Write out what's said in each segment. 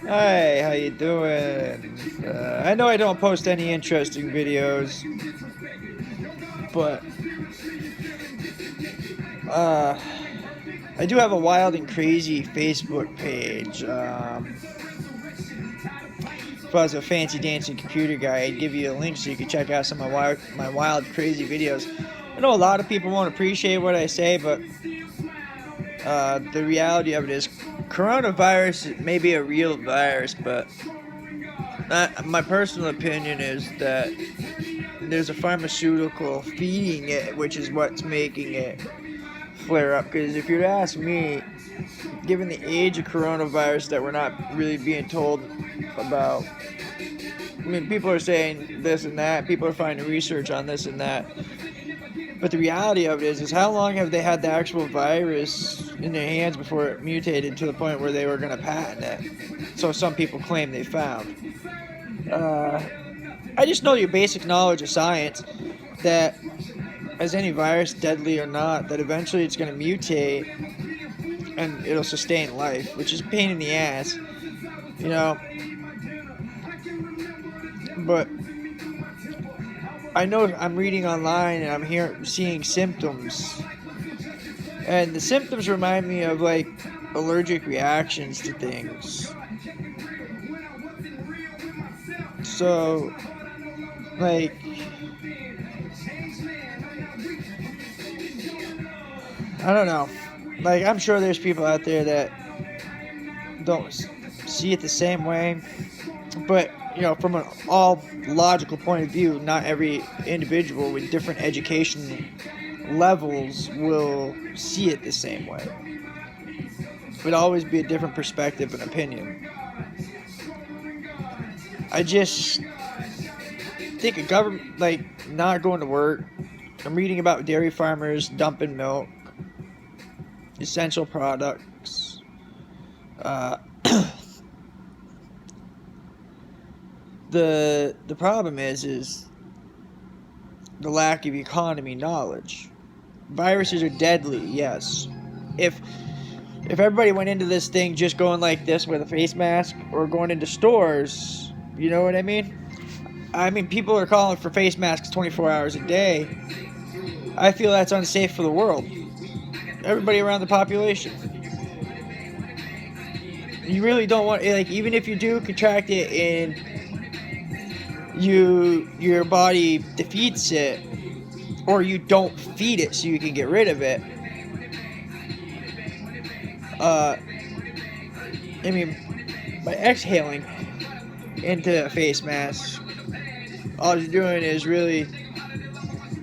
Hi, how you doing? I know I don't post any interesting videos, but uh, I do have a wild and crazy Facebook page. If I was a fancy dancing computer guy, I'd give you a link so you could check out some of my wild, crazy videos. I know a lot of people won't appreciate what I say, but the reality of it is, coronavirus may be a real virus, but my personal opinion is that there's a pharmaceutical feeding it, which is what's making it flare up. Because if you're to ask me, given the age of coronavirus that we're not really being told about, I mean, people are saying this and that, people are finding research on this and that, but the reality of it is how long have they had the actual virus in their hands before it mutated to the point where they were going to patent it? So some people claim they found. I just know your basic knowledge of science that as any virus, deadly or not, that eventually it's going to mutate and it'll sustain life, which is a pain in the ass, you know. But I know I'm reading online and I'm seeing symptoms, and the symptoms remind me of like allergic reactions to things. So, like, I don't know. Like, I'm sure there's people out there that don't see it the same way, but you know, from an all logical point of view, not every individual with different education levels will see it the same way. It would always be a different perspective and opinion. I just think a government, like, not going to work. I'm reading about dairy farmers dumping milk, essential products. Uh, the problem is the lack of economy knowledge. Viruses are deadly, yes. If everybody went into this thing just going like this with a face mask or going into stores, you know what I mean? I mean, people are calling for face masks 24 hours a day. I feel that's unsafe for the world. Everybody around the population. You really don't want, like, even if you do contract it and your body defeats it, or you don't feed it so you can get rid of it. I mean, by exhaling into a face mask, all you're doing is really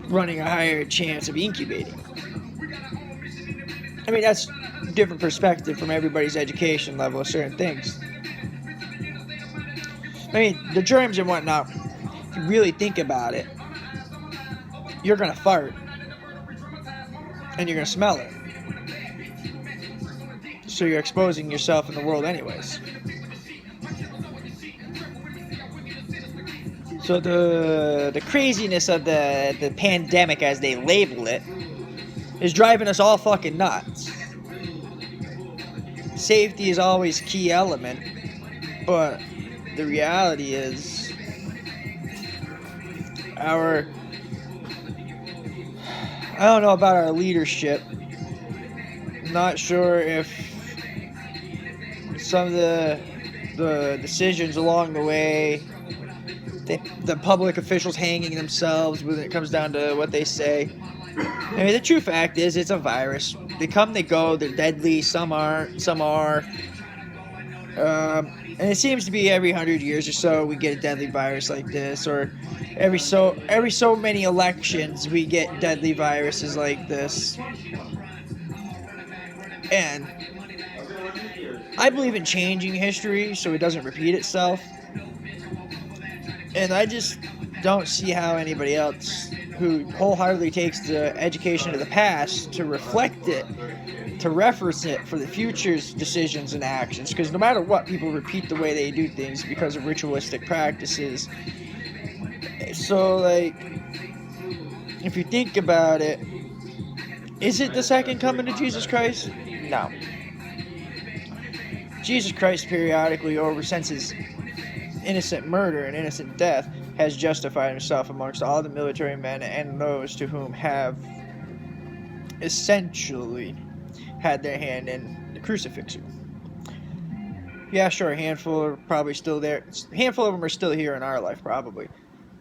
running a higher chance of incubating. I mean, that's a different perspective from everybody's education level of certain things. I mean, the germs and whatnot, if you really think about it, you're going to fart and you're going to smell it. So you're exposing yourself in the world anyways. So the craziness of the pandemic, as they label it, is driving us all fucking nuts. Safety is always a key element, but the reality is I don't know about our leadership. I'm not sure if some of the decisions along the way, the public officials hanging themselves when it comes down to what they say. I mean, the true fact is it's a virus. They come, they go, they're deadly, some aren't, some are. And it seems to be every 100 years or so we get a deadly virus like this, or every so many elections we get deadly viruses like this. And I believe in changing history so it doesn't repeat itself. And I just don't see how anybody else who wholeheartedly takes the education of the past to reflect it, to reference it for the future's decisions and actions. Because no matter what, people repeat the way they do things because of ritualistic practices. So, like, if you think about it, is it the second coming of Jesus Christ? No. Jesus Christ periodically, over since his innocent murder and innocent death, has justified himself amongst all the military men and those to whom have essentially had their hand in the crucifixion. Yeah, sure, a handful are probably still there. A handful of them are still here in our life, probably.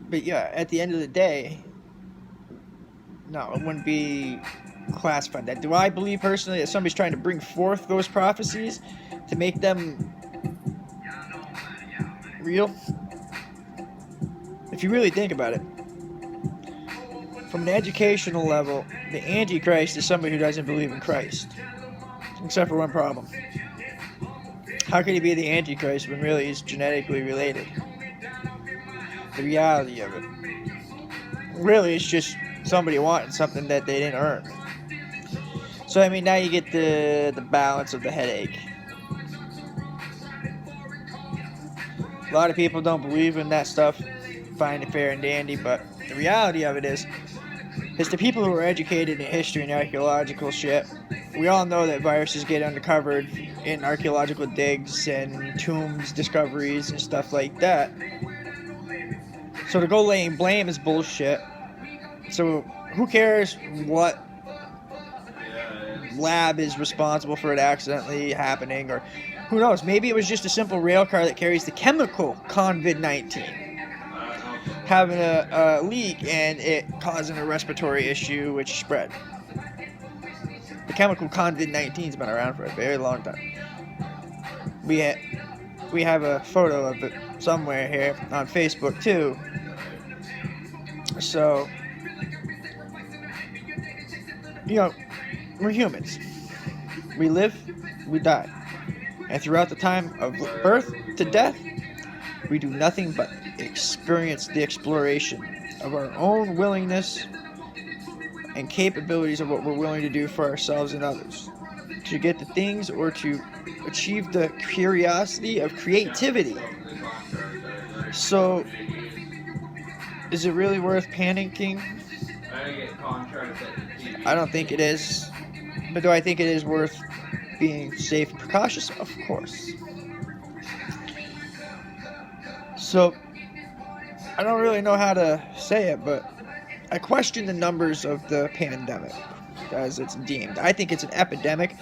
But yeah, at the end of the day, no, it wouldn't be classified that. Do I believe personally that somebody's trying to bring forth those prophecies to make them real? If you really think about it, from an educational level, the Antichrist is somebody who doesn't believe in Christ. Except for one problem. How could he be the Antichrist when really he's genetically related? The reality of it. Really, it's just somebody wanting something that they didn't earn. So, I mean, now you get the balance of the headache. A lot of people don't believe in that stuff, find it fair and dandy, but the reality of it is the people who are educated in history and archaeological shit, we all know that viruses get uncovered in archaeological digs and tombs discoveries and stuff like that. So to go laying blame is bullshit. So who cares what lab is responsible for it accidentally happening, or who knows, maybe it was just a simple rail car that carries the chemical COVID-19 having a leak and it causing a respiratory issue which spread. The chemical COVID-19's been around for a very long time. We have a photo of it somewhere here on Facebook too. So, you know, we're humans. We live, we die. And throughout the time of birth to death, we do nothing but experience the exploration of our own willingness and capabilities of what we're willing to do for ourselves and others. To get the things or to achieve the curiosity of creativity. So, is it really worth panicking? I don't think it is. But do I think it is worth being safe and precautious? Of course. So, I don't really know how to say it, but I question the numbers of the pandemic, as it's deemed. I think it's an epidemic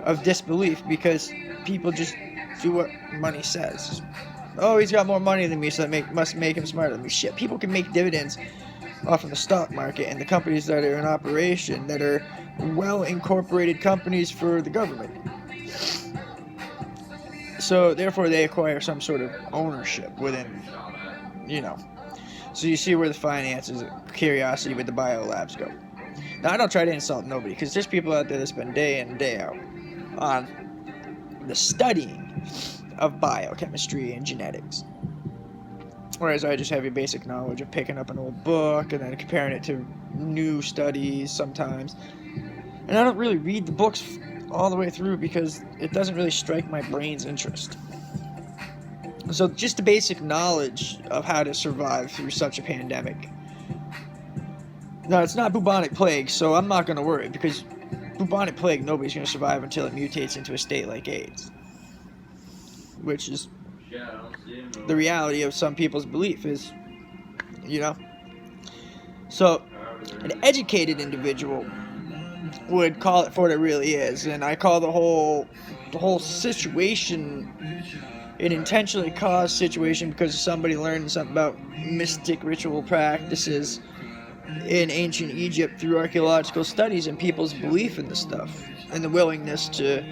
of disbelief because people just do what money says. Oh, he's got more money than me, so that must make him smarter than me. Shit, people can make dividends off of the stock market and the companies that are in operation that are well-incorporated companies for the government. So, therefore, they acquire some sort of ownership within, you know. So you see where the finances, curiosity with the biolabs go. Now, I don't try to insult nobody, because there's people out there that spend day in and day out on the studying of biochemistry and genetics. Whereas I just have your basic knowledge of picking up an old book and then comparing it to new studies sometimes. And I don't really read the books all the way through because it doesn't really strike my brain's interest. So just the basic knowledge of how to survive through such a pandemic. Now, it's not bubonic plague, so I'm not going to worry, because bubonic plague, nobody's going to survive until it mutates into a state like AIDS. Which is the reality of some people's belief is, you know. So, an educated individual would call it for what it really is, and I call the whole situation an intentionally caused situation because somebody learned something about mystic ritual practices in ancient Egypt through archaeological studies and people's belief in the stuff and the willingness to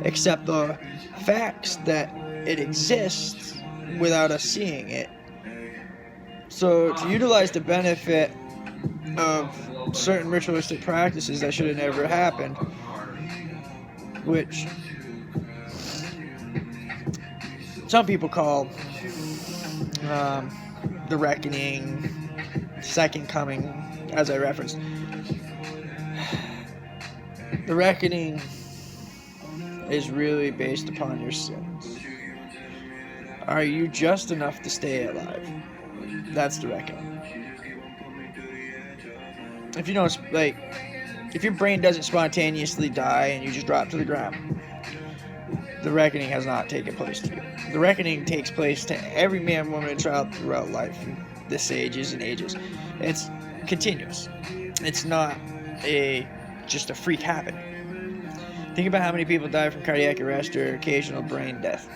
accept the facts that it exists without us seeing it. So to utilize the benefit of certain ritualistic practices that should have never happened, which some people call the reckoning, second coming, as I referenced. The reckoning is really based upon your sins. Are you just enough to stay alive? That's the reckoning. If you don't, like, if your brain doesn't spontaneously die and you just drop to the ground, the reckoning has not taken place to you. The reckoning takes place to every man, woman, and child throughout life, this ages and ages. It's continuous. It's not just a freak habit. Think about how many people die from cardiac arrest or occasional brain death.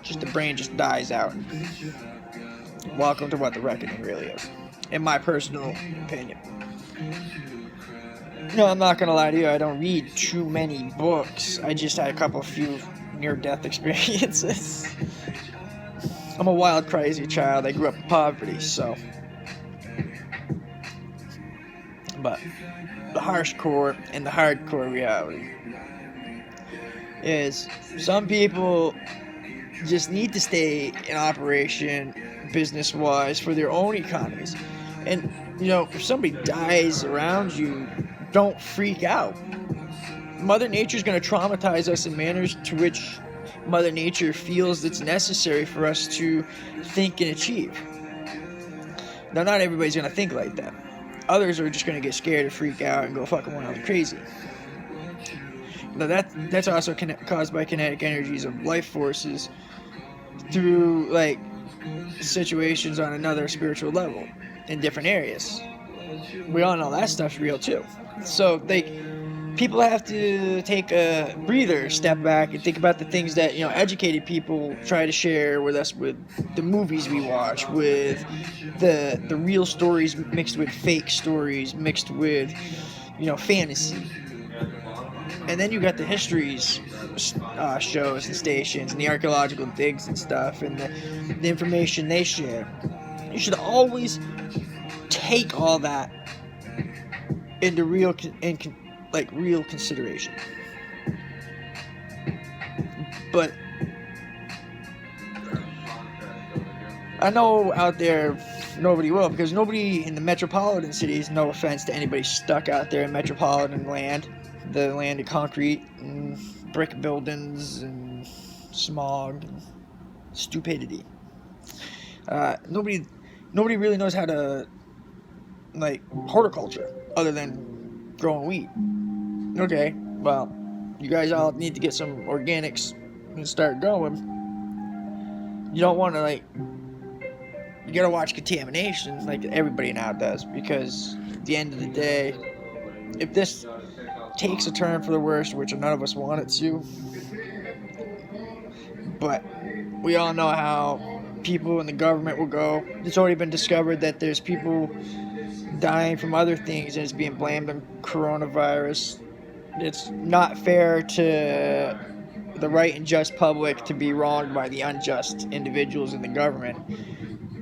Just the brain just dies out. Welcome to what the reckoning really is, in my personal opinion. No, I'm not gonna lie to you, I don't read too many books. I just had a few near-death experiences. I'm a wild, crazy child. I grew up in poverty, so. But the harsh core and the hardcore reality is some people just need to stay in operation business-wise for their own economies. And, if somebody dies around you, don't freak out. Mother Nature's going to traumatize us in manners to which Mother Nature feels it's necessary for us to think and achieve. Now, not everybody's going to think like that. Others are just going to get scared and freak out and go fucking wild crazy. Now, that's also caused by kinetic energies of life forces through, situations on another spiritual level in different areas. We all know that stuff's real, too. So, people have to take a breather, step back, and think about the things that, educated people try to share with us, with the movies we watch, with the real stories mixed with fake stories, mixed with, fantasy. And then you got the histories shows and stations and the archaeological digs and stuff and the information they share. You should always take all that into real consideration. But I know out there nobody will, because nobody in the metropolitan cities, no offense to anybody stuck out there in metropolitan land, the land of concrete and brick buildings and smog and stupidity. Nobody really knows how to horticulture other than growing wheat. Okay, well, you guys all need to get some organics and start going. You don't want to you gotta watch contamination like everybody now does, because at the end of the day, if this takes a turn for the worse, which none of us want it to, but we all know how people in the government will go. It's already been discovered that there's people dying from other things and it's being blamed on coronavirus. It's not fair to the right and just public to be wronged by the unjust individuals in the government.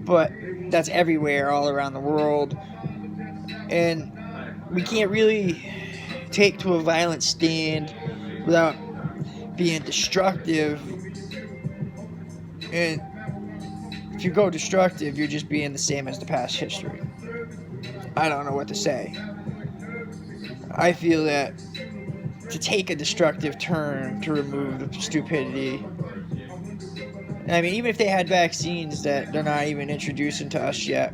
But that's everywhere, all around the world. And we can't really take to a violent stand without being destructive. And if you go destructive, you're just being the same as the past history. I don't know what to say. I feel that to take a destructive turn to remove the stupidity. I mean, even if they had vaccines that they're not even introducing to us yet,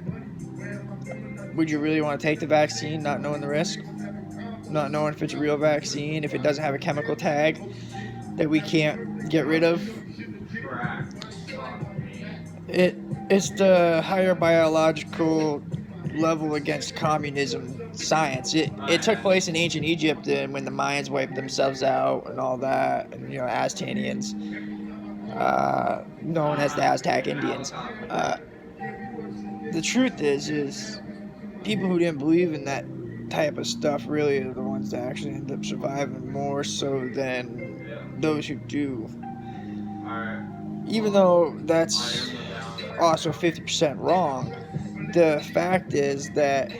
would you really want to take the vaccine not knowing the risk? Not knowing if it's a real vaccine, if it doesn't have a chemical tag that we can't get rid of? It's the higher biological level against communism science. It took place in ancient Egypt, and when the Mayans wiped themselves out and all that, and Aztanians, known as the Aztec Indians. The truth is people who didn't believe in that type of stuff really are the ones that actually end up surviving more so than those who do. Even though that's also 50% wrong, the fact is that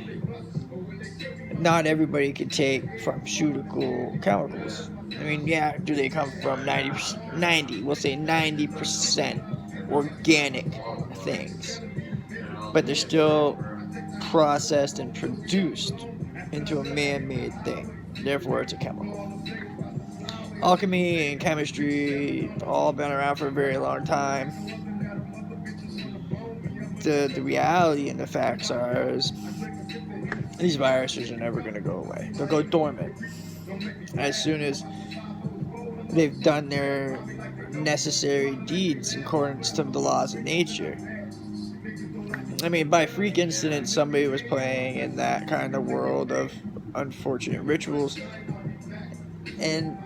not everybody can take pharmaceutical chemicals. I mean, yeah, do they come from 90% organic things? But they're still processed and produced into a man-made thing. Therefore, it's a chemical. Alchemy and chemistry have all been around for a very long time. The reality and the facts is these viruses are never going to go away. They'll go dormant as soon as they've done their necessary deeds in accordance to the laws of nature. I mean, by freak incident, somebody was playing in that kind of world of unfortunate rituals, and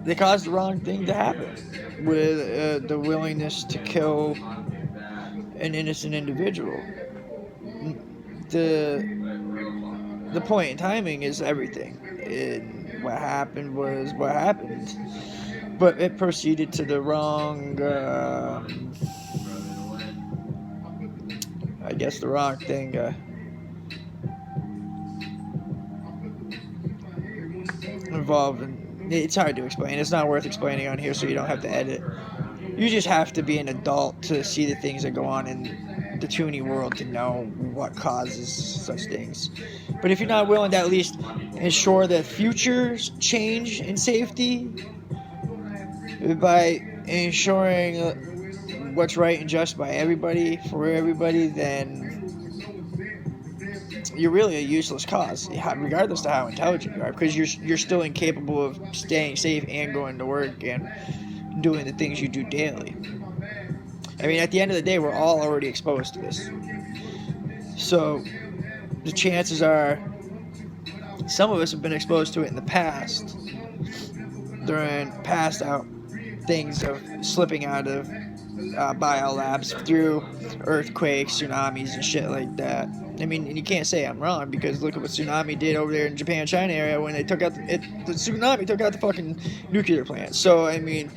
they caused the wrong thing to happen with the willingness to kill an innocent individual. The point in timing is everything. What happened was what happened, but it proceeded to the wrong. I guess the wrong thing. Involved in, it's hard to explain. It's not worth explaining on here, so you don't have to edit. You just have to be an adult to see the things that go on in the Toonie world to know what causes such things. But if you're not willing to at least ensure that futures change in safety by ensuring what's right and just by everybody, for everybody, then you're really a useless cause, regardless of how intelligent you are, because you're still incapable of staying safe and going to work and doing the things you do daily. I mean, at the end of the day, we're all already exposed to this. So the chances are some of us have been exposed to it in the past during past out things of slipping out of biolabs through earthquakes, tsunamis, and shit like that. I mean, and you can't say I'm wrong, because look at what tsunami did over there in Japan-China area when they took out the tsunami took out the fucking nuclear plant. So I mean,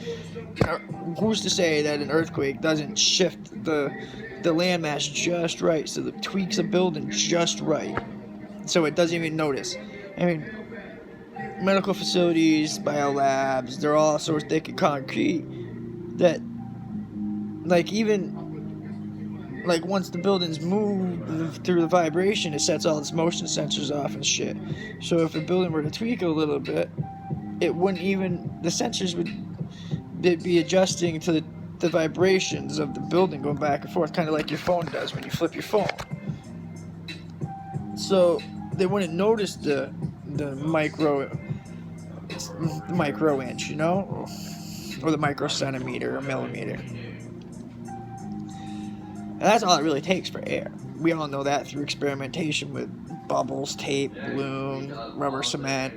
who's to say that an earthquake doesn't shift the landmass just right, so it tweaks a building just right, so it doesn't even notice. I mean, medical facilities, biolabs, they're all so thick and concrete that, like, even like once the buildings move through the vibration, it sets all its motion sensors off and shit. So if a building were to tweak a little bit, it wouldn't even, the sensors would be adjusting to the vibrations of the building going back and forth, kind of like your phone does when you flip your phone. So they wouldn't notice the micro inch, you know, or the microcentimeter or millimeter. And that's all it really takes for air. We all know that through experimentation with bubbles, tape, balloon, rubber cement,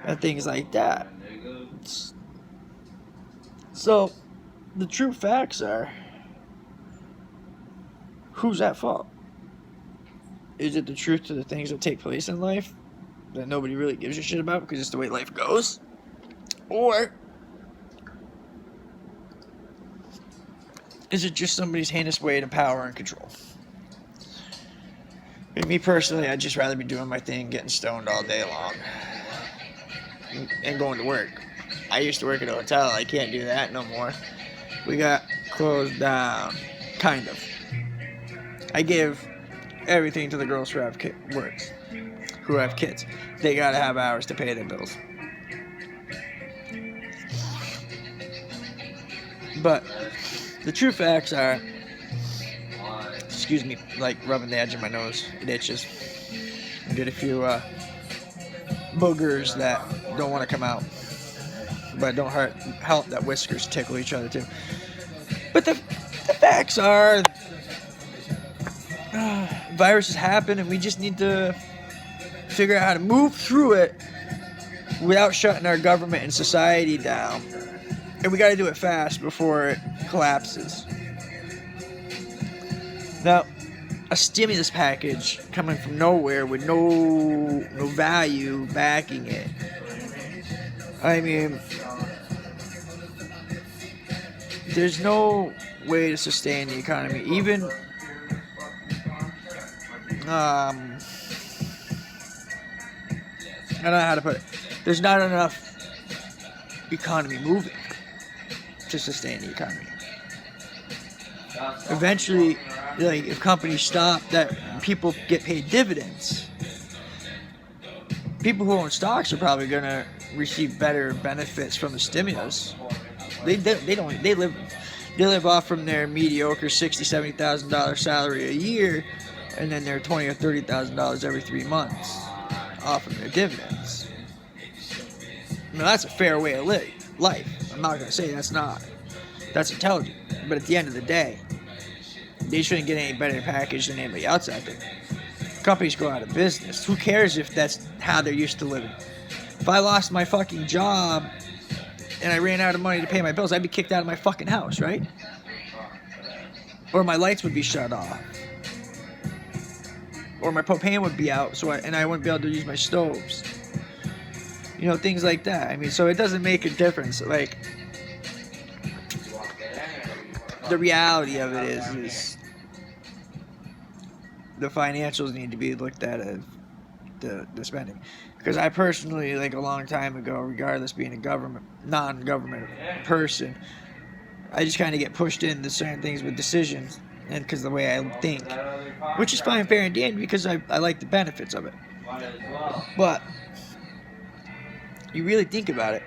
and things like that. So, the true facts are, who's at fault? Is it the truth to the things that take place in life that nobody really gives a shit about because it's the way life goes? Or is it just somebody's heinous way to power and control? And me personally, I'd just rather be doing my thing, getting stoned all day long, and going to work. I used to work at a hotel. I can't do that no more. We got closed down, kind of. I give everything to the girls who have kids. They gotta have hours to pay their bills. But the true facts are, excuse me, like rubbing the edge of my nose, it itches. I get a few boogers that don't want to come out, but don't help that whiskers tickle each other too. But the facts are, viruses happen, and we just need to figure out how to move through it without shutting our government and society down. And we got to do it fast before it collapses. Now, a stimulus package coming from nowhere with no value backing it. I mean, there's no way to sustain the economy. Even I don't know how to put it. There's not enough economy moving to sustain the economy. Eventually, like, if companies stop, that people get paid dividends. People who own stocks are probably gonna receive better benefits from the stimulus. They live off from their mediocre $60,000-$70,000 salary a year, and then their $20,000 or $30,000 every 3 months off of their dividends. Now that's a fair way of living. life. I'm not going to say that's intelligent. But at the end of the day, they shouldn't get any better package than anybody else out there. Companies go out of business. Who cares if that's how they're used to living? If I lost my fucking job and I ran out of money to pay my bills, I'd be kicked out of my fucking house, right? Or my lights would be shut off. Or my propane would be out, and I wouldn't be able to use my stoves. You know, things like that. I mean, so it doesn't make a difference. Like, the reality of it is the financials need to be looked at of the spending. Because I personally, like a long time ago, regardless being a non-government person, I just kind of get pushed into certain things with decisions, and because of the way I think, which is fine, fair, and dandy, because I like the benefits of it. But you really think about it,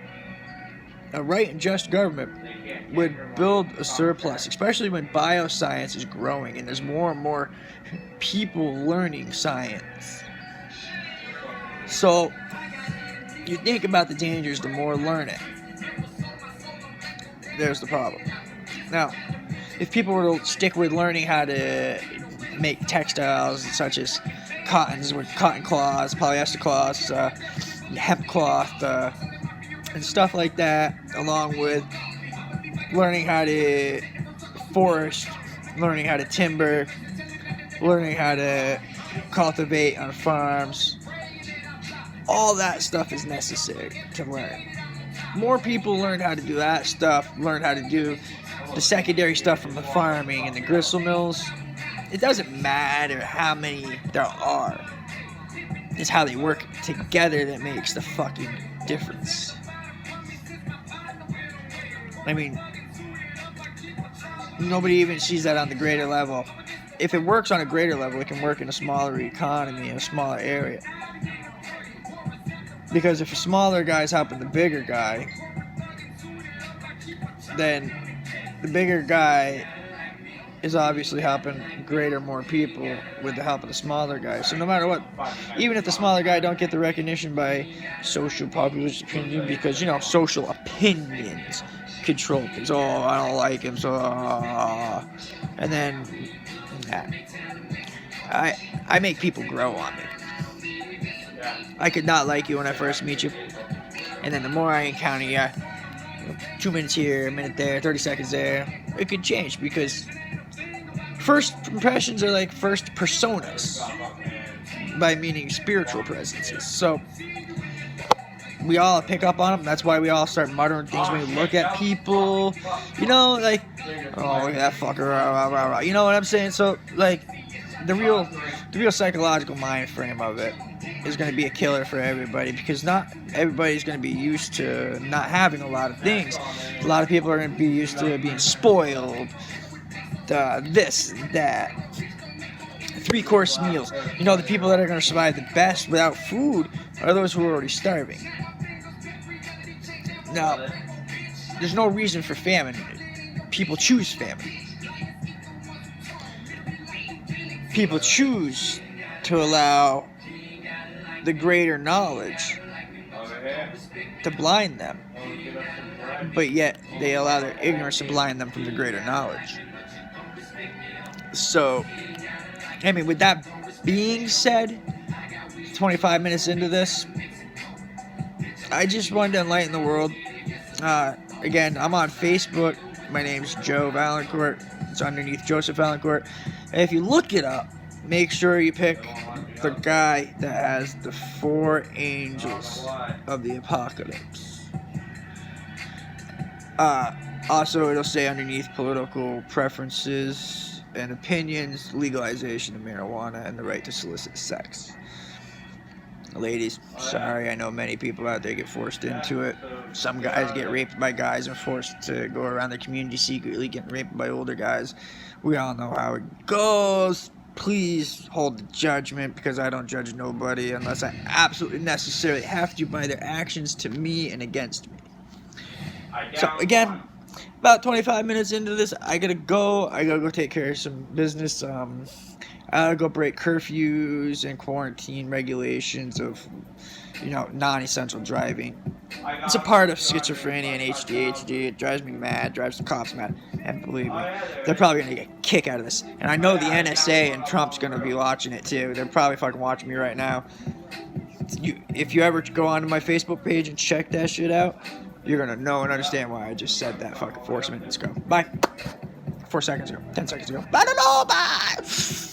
a right and just government would build a surplus, especially when bioscience is growing and there's more and more people learning science. So you think about the dangers, the more learn it. There's the problem. Now, if people were to stick with learning how to make textiles such as cottons with cotton cloths, polyester cloths, hemp cloth, and stuff like that, along with learning how to forest, learning how to timber, learning how to cultivate on farms, all that stuff is necessary to learn. More people learn how to do that stuff, learn how to do the secondary stuff from the farming and the gristle mills. It doesn't matter how many there are. It's how they work together that makes the fucking difference. I mean, nobody even sees that on the greater level. If it works on a greater level, it can work in a smaller economy, in a smaller area. Because if a smaller guy's helping the bigger guy, then the bigger guy is obviously helping more people with the help of the smaller guy. So no matter what, even if the smaller guy don't get the recognition by social populist opinion, because, you know, social opinions control things. Oh, I don't like him, so and then I make people grow on me. I could not like you when I first meet you, and then the more I encounter you, 2 minutes here, a minute there, 30 seconds there, it could change, because first impressions are like first personas, by meaning spiritual presences. So we all pick up on them. That's why we all start muttering things when we look at people. You know, like, oh, look at that fucker, rah, rah, rah. You know what I'm saying? So, like, the real psychological mind frame of it is going to be a killer for everybody, because not everybody's going to be used to not having a lot of things. A lot of people are going to be used to being spoiled, this, that, 3-course meals. You know, the people that are going to survive the best without food are those who are already starving. Now, there's no reason for famine. People choose famine. People choose to allow the greater knowledge to blind them, but yet they allow their ignorance to blind them from the greater knowledge. So, I mean, with that being said, 25 minutes into this, I just wanted to enlighten the world. Again, I'm on Facebook. My name's Joe Valancourt. It's underneath Joseph Valancourt. And if you look it up, make sure you pick the guy that has the 4 angels of the apocalypse. Also, it'll say underneath political preferences and opinions, legalization of marijuana, and the right to solicit sex. Ladies, sorry, I know many people out there get forced into it. Some guys get raped by guys and forced to go around their community secretly getting raped by older guys. We all know how it goes. Please hold the judgment, because I don't judge nobody unless I absolutely necessarily have to by their actions to me and against me. So again, about 25 minutes into this, I gotta go take care of some business. I gotta go break curfews and quarantine regulations of non-essential driving. It's a part of schizophrenia and ADHD. It drives me mad, drives the cops mad. And believe me, they're probably going to get a kick out of this. And I know the NSA and Trump's going to be watching it too. They're probably fucking watching me right now. If you ever go onto my Facebook page and check that shit out, you're going to know and understand why I just said that fucking 4 minutes ago. Bye. 4 seconds ago. 10 seconds ago. I don't know. Bye.